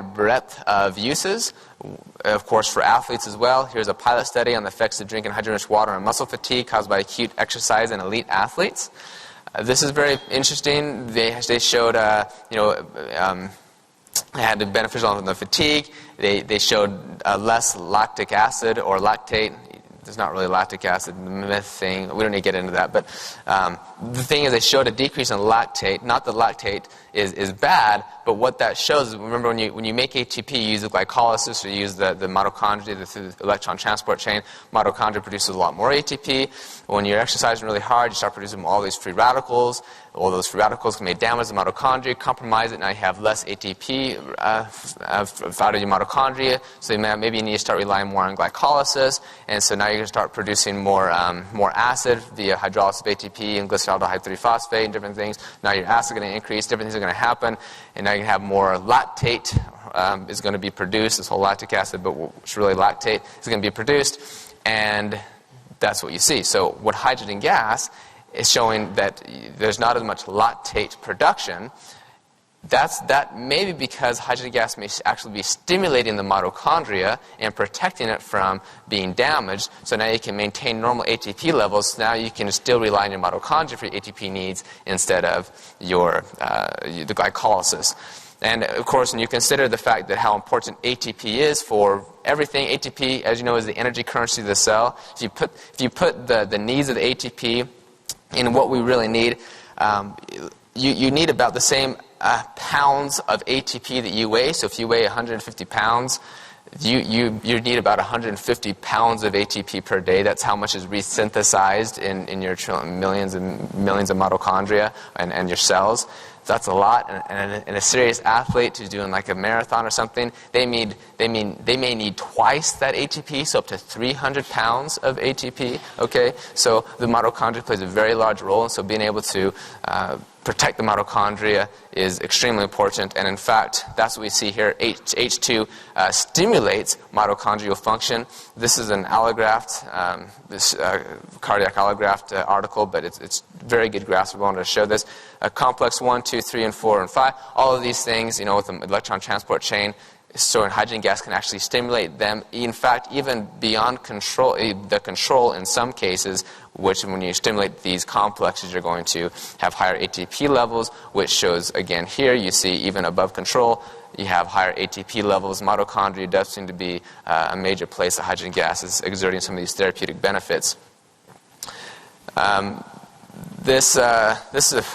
breadth of uses, of course for athletes as well. Here's a pilot study on the effects of drinking hydrogen-rich water on muscle fatigue caused by acute exercise in elite athletes. This is very interesting. They showed, had the beneficial on the fatigue. They showed less lactic acid or lactate. There's not really lactic acid, the myth thing. We don't need to get into that. But the thing is, they showed a decrease in lactate. Not that lactate is bad, but what that shows is, remember, when you make ATP, you use the glycolysis, or you use the mitochondria through the electron transport chain. Mitochondria produces a lot more ATP. When you're exercising really hard, you start producing all these free radicals. All those free radicals can damage the mitochondria, compromise it. Now you have less ATP out of your mitochondria. So maybe you need to start relying more on glycolysis. And so now you're going to start producing more acid via hydrolysis of ATP and glyceraldehyde 3-phosphate and different things. Now your acid is going to increase. Different things are going to happen. And now you have more lactate is going to be produced. This whole lactic acid, but it's really lactate, is going to be produced. And that's what you see. So what hydrogen gas is showing that there's not as much lactate production. That may be because hydrogen gas may actually be stimulating the mitochondria and protecting it from being damaged. So now you can maintain normal ATP levels. So now you can still rely on your mitochondria for your ATP needs instead of the glycolysis. And of course, when you consider the fact that how important ATP is for everything, ATP, as you know, is the energy currency of the cell. If you put the needs of the ATP in what we really need, you need about the same pounds of ATP that you weigh. So if you weigh 150 pounds, you need about 150 pounds of ATP per day. That's how much is resynthesized in your millions and millions of mitochondria and your cells. That's a lot. And a serious athlete who's doing like a marathon or something, they may need twice that ATP, so up to 300 pounds of ATP. Okay, so the mitochondria plays a very large role, and so being able to protect the mitochondria is extremely important. And in fact, that's what we see here. H2 stimulates mitochondrial function. This is an allograft, cardiac allograft article, but it's very good graphs. We wanted to show this. Complex 1, 2, 3, and 4, and 5. All of these things, with the electron transport chain, so hydrogen gas can actually stimulate them. In fact, even beyond control, the control in some cases, which when you stimulate these complexes, you're going to have higher ATP levels, which shows, again, here you see even above control, you have higher ATP levels. Mitochondria does seem to be a major place that hydrogen gas is exerting some of these therapeutic benefits. This is